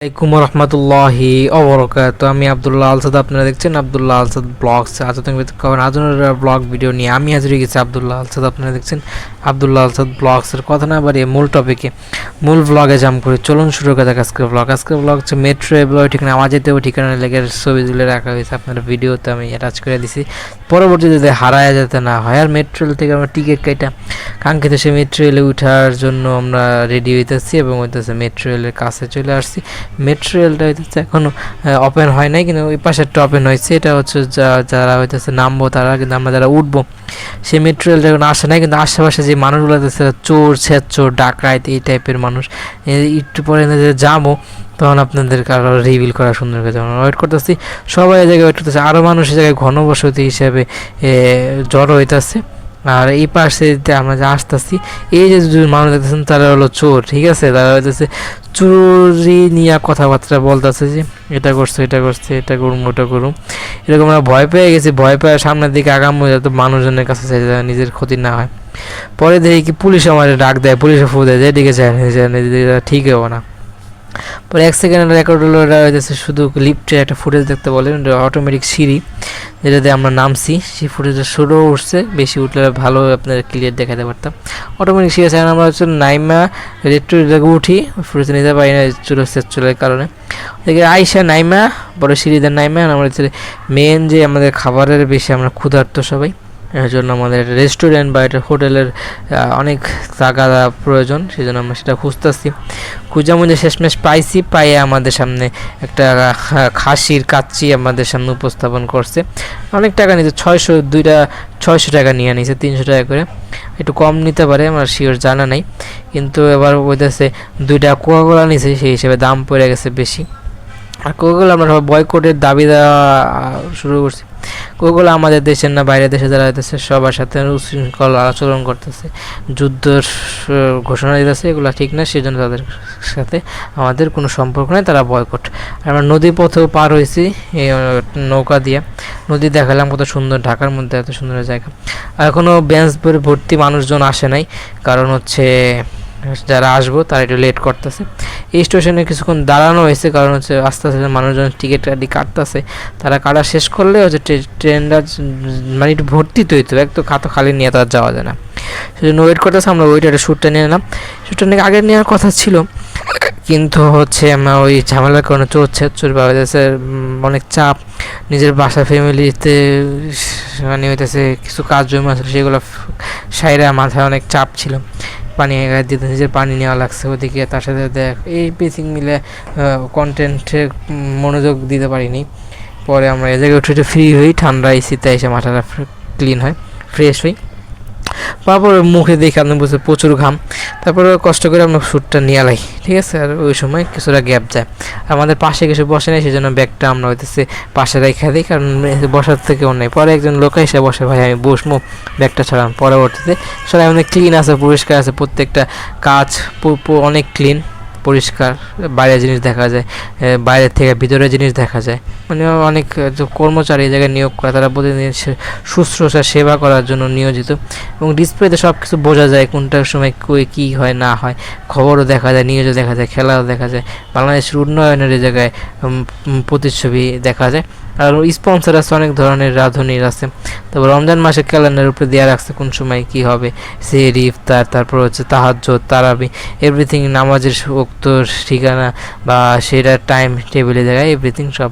আসসালামাইকুম রহমতুল্লাহি ওবরাকাতুহু। আমি আব্দুল্লাহ আলসাদ, আপনারা দেখছেন আব্দুল্লাহ আলসাদ ব্লগস। আধুনিক ব্লগ ভিডিও নিয়ে আমি হাজির হয়ে গেছি আব্দুল্লাহ আলসাদ। আপনারা দেখছেন আব্দুল্লাহ আলসাদ ব্লগসের। কথা না বাড়িয়ে মূল টপিকে, মূল ব্লগে জাম্প করে চলুন শুরু করা যাক আজকের ব্লগ। আজকের ব্লগ হচ্ছে মেট্রো এগুলো ঠিকানা, আমার যেতেও ঠিকানা লেগে ছবি তুলে রাখা হয়েছে আপনার ভিডিওতে আমি অ্যাটাচ করে দিছি, পরবর্তীতে যাতে হারায় যেতে না হয়। আর মেট্রো রেল থেকে আমরা টিকিট কাটা কাঙ্ক্ষিত সে মেট্রো রেলে ওঠার জন্য আমরা রেডি হইতেছি এবং হইতেছে মেট্রো রেলের কাছে চলে আসছি। মেট্রো রেলটা হইতেছে এখনও ওপেন হয় নাই, কিন্তু ওই পাশেরটা ওপেন হয়েছে। এটা হচ্ছে যারা হইতেছে নামবো তারা, কিন্তু আমরা যারা উঠবো সেই মেট্রো রেলটা এখন আসে নাই। কিন্তু আশেপাশে যে মানুষগুলো আছে চোর ছেচোর ডাকাত এই টাইপের মানুষ, একটু পরে যাবো তখন আপনাদের কারো রিভিল করা সুন্দর করে যেমন ওয়েট করতেছি। সবাই এই জায়গায় ওয়েট করতেছে, আরও মানুষ এই জায়গায় ঘনবসতি হিসাবে জড়ো হইতেছে। আর এই পাশে আমরা যে আসতেছি, এই যে মানুষ দেখতেছেন তারা হলো চোর, ঠিক আছে। তারা হইতেছে চুরি নিয়ে কথাবার্তা বলতেছে যে এটা করছে এটা করছে, এটা করুম ওটা করুম, এরকম আমরা ভয় পেয়ে গেছি। ভয় পেয়ে সামনের দিকে আগামো যাতে মানুষজনের কাছে চাই নিজের ক্ষতি না হয়। পরে দেখি কি পুলিশ আমার ডাক দেয়, পুলিশে ফু দেয়, যেদিকে যায় ঠিক হবে না। পরে 1 সেকেন্ডের রেকর্ড হলো, এটা হইতেছে শুধু লিফটের একটা ফুটেজ দেখতে বলেন, অটোমেটিক সিঁড়ি যেটাতে আমরা নামছি সেই ফুটেজটা শুরু উঠছে, বেশি উঠলে ভালো আপনার ক্লিয়ার দেখাতে পারতাম। অটোমেটিক সিঁড়ি আছে, আমরা হচ্ছে নাইমা রেট্রো জায়গায় উঠি, ফুটেজ নিতে পারি না চুলের কারণে। দেখি আইসা নাইমা বড় সিঁড়িদের নাইমা আমরা হচ্ছে মেন যে আমাদের খাবারের বেশি আমরা ক্ষুধার্ত সবাই, এর জন্য আমাদের রেস্টুরেন্ট বা একটা হোটেলের অনেক টাকা প্রয়োজন, সেই জন্য আমরা সেটা খুঁজতেছি। খুঁজা মুজে শেষমেশ পাইছি, পাইয়ে আমাদের সামনে একটা খাসির কাচ্চি আমাদের সামনে উপস্থাপন করছে। অনেক টাকা নিয়েছে, 600 টাকা নিয়ে নিয়েছে, 300 টাকা করে। একটু কম নিতে পারে, আমার শিওর জানা নাই। কিন্তু এবার বলতেছে 2টা কোকাকোলা নিয়েছে, সেই হিসেবে দাম পড়ে গেছে বেশি। আর কোকাকোলা আমরা বয়কটের দাবি দেওয়া শুরু করছি। কোকাকোলা আমাদের দেশের না বাইরের দেশে যারা হইতেছে সবার সাথে উশৃঙ্খল আচরণ করতেছে, যুদ্ধের ঘোষণা দিতেছে, এগুলো ঠিক না। সেই জন্য তাদের সাথে আমাদের কোনো সম্পর্ক নেই, তারা বয়কট। আমরা নদী পথেও পার হয়েছি এই নৌকা দিয়ে, নদী দেখালাম কত সুন্দর, ঢাকার মধ্যে এত সুন্দর জায়গা। এখনও বেঞ্চ ভর্তি মানুষজন আসে নাই, কারণ হচ্ছে যারা আসবো তারা একটু লেট করতেছে। এই স্টেশনে কিছুক্ষণ দাঁড়ানো হয়েছে, কারণ হচ্ছে আস্তে আস্তে মানুষজন টিকিট কাটতেছে। তারা কাটা শেষ করলে হচ্ছে ট্রেনটা মানে একটু ভর্তি তো হইতে হবে, এক তো খাতো খালি নিয়ে তো আর যাওয়া যায় না, সেই জন্য ওয়েট করতেছে। আমরা ওইটা শ্যুটটা নিয়ে নিলাম, শ্যুটটা নিয়ে আগে নেওয়ার কথা ছিল, কিন্তু হচ্ছে আমরা ওই ঝামেলার কারণে চোর পাওয়া যাচ্ছে, অনেক চাপ নিজের বাসা ফ্যামিলিতে, মানে হইতেছে কিছু কাজ জমা আছে সেগুলো সাইরা মাথায় অনেক চাপ ছিল, পানি দিতে নিজের পানি নেওয়া লাগছে ওদিকে। তার সাথে দেখ এই বেসিক মিলে কন্টেন্টে মনোযোগ দিতে পারিনি। পরে আমরা এই জায়গায় উঠে ফ্রি হই, ঠান্ডা এসিতে এসে মাথাটা ক্লিন হয়, ফ্রেশ হই। তারপরে মুখে দেখে আপনি বুঝতে প্রচুর ঘাম, তারপরে কষ্ট করে আমরা শ্যুটটা নিয়ে আলাই, ঠিক আছে। আর ওই সময় কিছুটা গ্যাপ যায়, আমাদের পাশে কিছু বসে নেই, সেই জন্য ব্যাগটা আমরা হইতেছে পাশে রেখে দিই, কারণ বসার থেকেও নেই। পরে একজন লোক এসে বসে, ভাই আমি বসবো, ব্যাগটা ছাড়ান। পরবর্তীতে সবাই অনেক ক্লিন আছে, পরিষ্কার আছে, প্রত্যেকটা কাজ অনেক ক্লিন পরিষ্কার, বাইরের জিনিস দেখা যায়, বাইরের থেকে ভিতরের জিনিস দেখা যায়। মানে অনেক কর্মচারী এই জায়গায় নিয়োগ করা, তারা প্রতিদিন শুশ্রূষা সেবা করার জন্য নিয়োজিত, এবং ডিসপ্লেতে সব কিছু বোঝা যায় কোনটার সময় কী হয় না হয়, খবরও দেখা যায়, নিউজও দেখা যায়, খেলাও দেখা যায়, বাংলাদেশের উন্নয়নের এই জায়গায় প্রতিচ্ছবি দেখা যায়। আর স্পন্সর আছে অনেক ধরনের, রাঁধুনির আছে। তারপর রমজান মাসে ক্যালেন্ডার উপরে দেওয়া রাখছে কোন সময় কী হবে, সেহরি, ইফতার, তারপর হচ্ছে তাহাজ্জুদ, তারাবি, এভরিথিং, নামাজের ওক্তর ঠিকানা বা সেটা টাইম টেবিলের জায়গায় এভরিথিং সব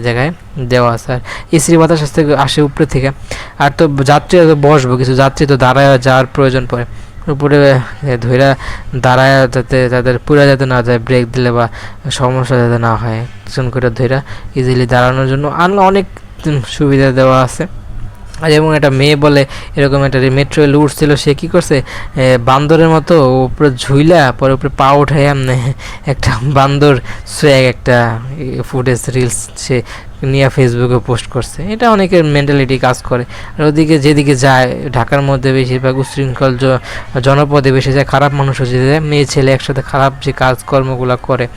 জায়গায় দেওয়া আছে। আর এসির বাতাস আসে উপরে থেকে। আর তো যাত্রীরা তো বসবো, কিছু যাত্রী তো দাঁড়ায় যাওয়ার প্রয়োজন পড়ে, উপরে ধৈরা দাঁড়ায় যাতে তাদের পুরা যাতে না যায়, ব্রেক দিলে বা সমস্যা যাতে না হয়, পিছন করে ধৈরা ইজিলি দাঁড়ানোর জন্য আর অনেক সুবিধা দেওয়া আছে। আর এবং একটা মেয়ে বলে এরকম একটা মেট্রো রেল উঠছিল, সে কী করছে বান্দরের মতো উপরে ঝুইলা পরে উপরে পা উঠায় একটা বান্দর সোয়াগ একটা ফুটেজ রিলস সে নিয়ে ফেসবুকে পোস্ট করছে। এটা অনেকের মেন্টালিটি কাজ করে। আর ওদিকে যেদিকে যায় ঢাকার মধ্যে বেশিরভাগ উচ্ছৃঙ্খল জনপদে বেশি যায়, খারাপ মানুষও যে যায়, মেয়ে ছেলে একসাথে খারাপ যে কাজকর্মগুলো করে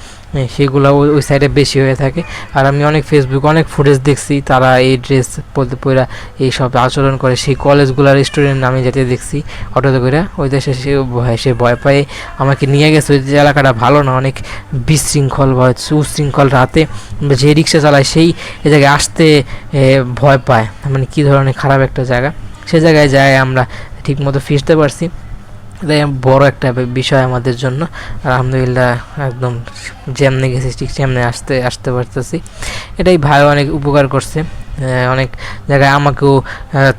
সেগুলো ওই সাইডে বেশি হয়ে থাকে। আর আমি অনেক ফেসবুক অনেক ফুটেজ দেখছি তারা এই ড্রেস পরে এইসব আচরণ করে, সেই কলেজগুলোর স্টুডেন্ট আমি যেতে দেখছি অটোতে করে, ওই দেশে সে ভয় পায়ে আমাকে নিয়ে গেছে। ওই যে এলাকাটা ভালো না, অনেক বিশৃঙ্খল বা সুশৃঙ্খল, রাতে যে রিক্সা চালায় সেই এ জায়গায় আসতে ভয় পায়, মানে কী ধরনের খারাপ একটা জায়গা। সে জায়গায় যায় আমরা ঠিকমতো ফিরতে পারছি, এটাই বড় একটা বিষয় আমাদের জন্য। আলহামদুলিল্লাহ একদম যেমনে গেছি ঠিক যেমনে আসতে পারতেছি, এটাই ভাই অনেক উপকার করছে। অনেক জায়গায় আমাকেও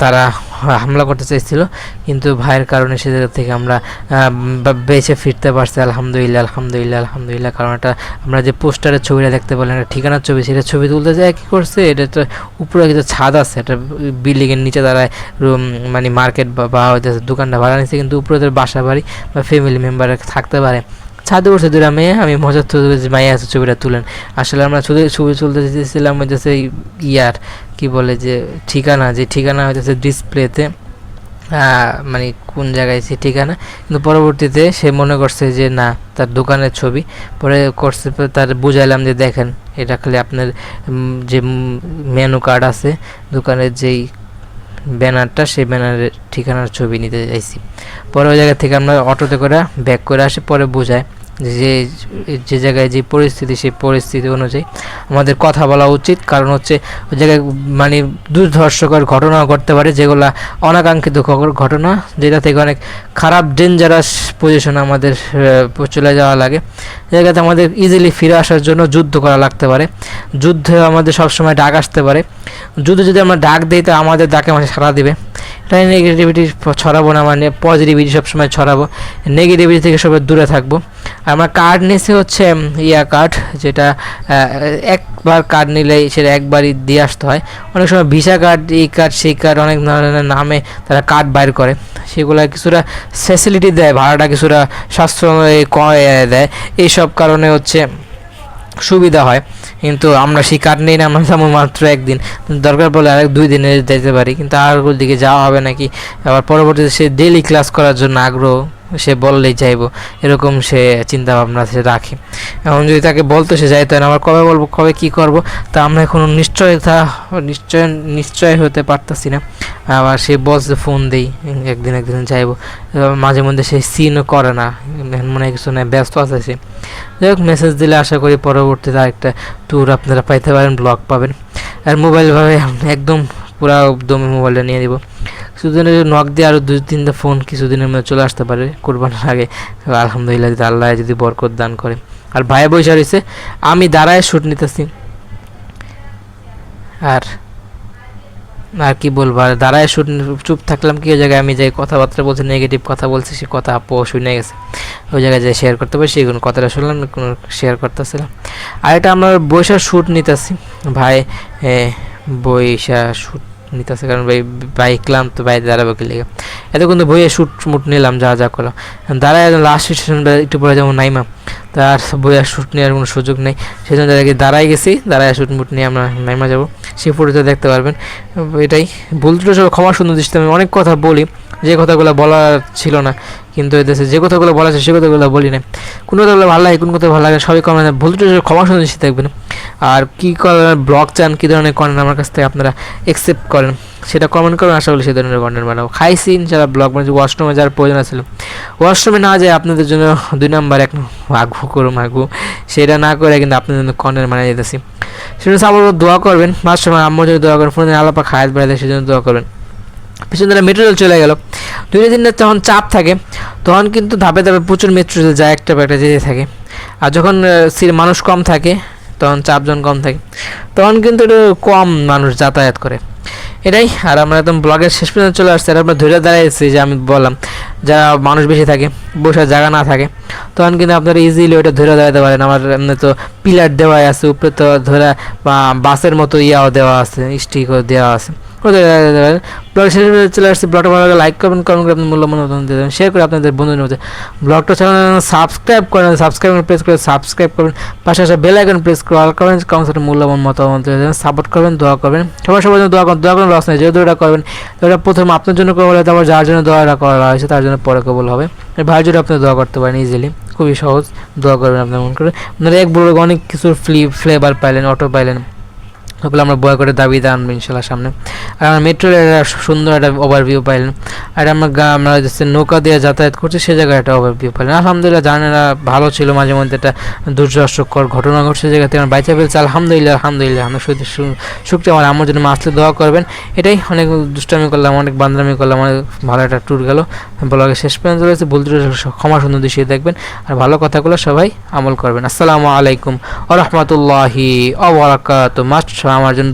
তারা হামলা করতে চাইছিল, কিন্তু ভাইয়ের কারণে সে জায়গা থেকে আমরা বেঁচে ফিরতে পারছি আলহামদুলিল্লাহ আলহামদুলিল্লাহ আলহামদুলিল্লাহ। কারণ এটা আমরা যে পোস্টারের ছবিটা দেখতে পেলাম, একটা ঠিকানার ছবি, সেটা ছবি তুলতে যায় কী করছে, এটা তো উপরে কিছু ছাদ আছে, একটা বিল্ডিংয়ের নিচে তারা মানে মার্কেট বা হয়তো দোকানটা ভাড়া নিচ্ছে, কিন্তু উপরে তার বাসা বাড়ি বা ফ্যামিলি মেম্বার থাকতে পারে। ছাদে উঠছে দুটা মেয়ে, আমি মজার তো মাইয়া আছে ছবিটা তুলেন। আসলে আমরা ছবি তুলতে চেয়েছিলাম হইতেছে ইয়ার কি বলে যে ঠিকানা, যে ঠিকানা হইতেছে ডিসপ্লেতে, মানে কোন জায়গায় সে ঠিকানা, কিন্তু পরবর্তীতে সে মনে করছে যে না তার দোকানের ছবি, পরে করছে তার বুঝাইলাম যে দেখেন এটা খালি আপনার যে মেনু কার্ড আছে দোকানের যেই ব্যানারটা, সেই ব্যানারের ঠিকানার ছবি নিতে চাইছি। পরে ওই জায়গা থেকে আমরা অটোতে করে ব্যাক করে আসি, পরে বোঝায় যে জায়গায় যে পরিস্থিতি সেই পরিস্থিতি অনুযায়ী আমাদের কথা বলা উচিত। কারণ হচ্ছে ওই জায়গায় মানে দুর্ধর্ষকর ঘটনাও ঘটতে পারে, যেগুলো অনাকাঙ্ক্ষিত ঘটনা, যেটা থেকে অনেক খারাপ ডেঞ্জারাস পজিশনে আমাদের চলে যাওয়া লাগে। জায়গাতে আমাদের ইজিলি ফিরে আসার জন্য যুদ্ধ করা লাগতে পারে, যুদ্ধে আমাদের সবসময় ডাক আসতে পারে। যুদ্ধে যদি আমরা ডাক দিই তো আমাদের ডাকে আমাদের সাড়া দিবে। তাই নেগেটিভিটি ছড়াবো না, মানে পজিটিভিটি সবসময় ছড়াবো, নেগেটিভিটি থেকে সবাই দূরে থাকবো। আমরা কার্ড নিয়েছি হচ্ছে কার্ড, যেটা একবার কার্ড নিলেই সেটা একবারই দিয়ে আসতে হয়। অনেক সময় ভিসা কার্ড, এই কার্ড সেই কার্ড, অনেক ধরনের নামে তারা কার্ড বাইর করে, সেগুলো কিছুটা ফ্যাসিলিটি দেয়, ভাড়াটা কিছুটা সাশ্রয় দেয়, এইসব কারণে হচ্ছে সুবিধা হয়। কিন্তু আমরা সেই কার্ড নেই না, আমরা যেমন মাত্র একদিন, দরকার পড়লে আরেক 2 দিনে যেতে পারি, কিন্তু আর ওর দিকে যাওয়া হবে নাকি। আবার পরবর্তীতে সে ডেইলি ক্লাস করার জন্য আগ্রহ, সে বললেই যাইবো এরকম সে চিন্তা ভাবনা সে রাখে। এখন যদি তাকে বলতো সে যাইতো না, আবার কবে বলবো কবে কী করবো তা আমরা এখনও নিশ্চয় হতে পারতাছি না। আবার সে বলছে ফোন দিই একদিন যাইবো, মাঝে মধ্যে সে সিনও করে না, মনে হয় কিছু না, ব্যস্ত আছে সে। যাই হোক, মেসেজ দিলে আশা করি পরবর্তীতে আরেকটা ট্যুর আপনারা পাইতে পারেন, ব্লগ পাবেন। আর মোবাইল ভাবে একদম পুরা দমে মোবাইলটা নিয়ে দিব। কিছুদিনের নক দিয়ে আরও 2-3টা ফোন কিছুদিনের মধ্যে চলে আসতে পারে কোরবানির আগে, আলহামদুলিল্লাহ যদি আল্লাহ যদি বরকত দান করে। আর ভাই বৈশা রয়েছে, আমি দাঁড়ায় শ্যুট নিতেছি। আর কি বলবো, আর দাঁড়ায় শ্যুট, চুপ থাকলাম কি, ওই জায়গায় আমি যাই কথাবার্তা বলছি, নেগেটিভ কথা বলছি, সে কথা আপু শুনে গেছে, ওই জায়গায় যাই শেয়ার করতে পারি, সেই কথাটা শুনলাম, কোনো শেয়ার করতেছিলাম। আর এটা আমরা বৈশা শ্যুট নিতেছি, ভাই বৈশা শ্যুট নিতেছে, কারণ বাইকলাম তো বাইরে দাঁড়াবো কি লেগে, এত কিন্তু বইয়ে শ্যুট নিলাম যা করলাম, দাঁড়ায় লাস্ট স্টেশন একটু পরে যেমন নাইমা, তার বইয়া শ্যুট নেওয়ার কোনো সুযোগ নেই, সেই জন্য দাঁড়াই গেছি, দাঁড়ায় শ্যুট নিয়ে আমরা নাইমা যাবো, সেই ফটোতে দেখতে পারবেন। এটাই ভুল ত্রুটি সব ক্ষমা সুন্দর দৃষ্টি, আমি অনেক কথা বলি যে কথাগুলো বলার ছিল না, কিন্তু এদেশে যে কথাগুলো বলা আছে সে কথাগুলো বলি না। কোনো কথাগুলো ভালো লাগে, কোনো কথা ভালো লাগে, সবই কমেন্ট, ভুল ত্রুটি ক্ষমা সুন্দর দৃষ্টি থাকবেন। আর কী ব্লগ চান, কী ধরনের কন্টেন্ট আমার কাছ থেকে আপনারা অ্যাকসেপ্ট করেন সেটা কমেন্ট করুন, আশা করি সেই ধরনের কন্টেন্ট বানাবো। খাইছি যারা ব্লগ বানিয়েছে, ওয়াশরুমে যাওয়ার প্রয়োজন ছিল, ওয়াশরুমে না যায় আপনাদের জন্য 2 নম্বর 1 মাগু সেটা না করে কিন্তু আপনাদের জন্য কন্টেন্ট বানিয়ে যেতেছি। সেজন্য আবার দোয়া করবেন, মাঝ সময় আম্মুর জন্য দোয়া করেন, ফোনে আলাপা খায়াত বেড়াতে সেজন্য দোয়া করবেন। পিছন ধরে মেট্রো রেল চলে গেল, 2 দিনের যখন চাপ থাকে তখন কিন্তু ধাপে ধাপে প্রচুর মেট্রো রেল যায়, একটা যেতে থাকে। আর যখন মানুষ কম থাকে, তখন চাপজন কম থাকে, তখন কিন্তু একটু কম মানুষ যাতায়াত করে, এটাই। আর আমরা একদম ব্লগের শেষ পর্যন্ত চলে আসছি, আর আমরা ধরে দাঁড়িয়েছি, যে আমি বললাম যারা মানুষ বেশি থাকে, বসার জায়গা না থাকে, তখন কিন্তু আপনারা ইজিলি ওইটা ধরে দাঁড়াতে পারেন। আমার এমনি তো পিলার দেওয়া আছে, উপরে তো ধরা বা বাসের মতো ইয়াও দেওয়া আছে, স্টিকও দেওয়া আছে, ব্লগ শেষে চলে আসছে। ব্লগটা ভালো লাগে লাইক করবেন, কমেন্ট করে আপনার মূল্যবান মতামত দিয়ে দেবেন, শেয়ার করে আপনাদের বন্ধুদের মধ্যে। ব্লগটা চ্যানেল সাবস্ক্রাইব করেন, সাবস্ক্রাইব প্রেস করে সাবস্ক্রাইব করবেন, পাশে আসা বেল আইকন প্রেস করে অল করবেন, কমেন্টে মূল্যবান মতামত দিয়ে দেবেন, সাপোর্ট করবেন, দোয়া করবেন। সবার জন্য দোয়া করেন লস নেই, যেহেতু এটা করবেন এটা প্রথমে আপনার জন্য কবল হয়, তারপর যার জন্য দোয়াটা করা হয়েছে তার জন্য পরে কবল হবে। ভাই যদি আপনি দোয়া করতে পারেন ইজিলি, খুবই সহজ, দোয়া করবেন আপনার মন করে। আপনারা এক বড় অনেক কিছু ফ্লেভার পাইলেন, অটো পাইলেন, ওগুলো আমরা বয় করে দাবিতে আনবো ইনশাল্লাহ সামনে। আর আমরা মেট্রো রেলের সুন্দর একটা ওভারভিউ পাইলেন। আর আমরা যে নৌকা দিয়ে যাতায়াত করছি সে জায়গায় একটা ওভারভিউ পাইলেন। আলহামদুলিল্লাহ জার্নিটা ভালো ছিল, মাঝে মধ্যে একটা দুর্যষ্টকর ঘটনা ঘটছে জায়গা থেকে আমরা বাইচা ফেলছি। আলহামদুলিল্লাহ আমরা শুক্রিয়া। আমার আমার জন্য আসলে দোয়া করবেন। এটাই, অনেক দুষ্টামি করলাম, অনেক বান্দরামি করলাম, অনেক ভালো একটা ট্যুর গেল। ব্লগে শেষ পর্যন্ত রয়েছে, ভুল ত্রুটি ক্ষমা সুন্দর দৃষ্টিতে দেখবেন, আর ভালো কথাগুলো সবাই আমল করবেন। আসসালামু আলাইকুম ওয়া রাহমাতুল্লাহি ওয়া বারাকাতুহু। মাস্ট আমার জন্য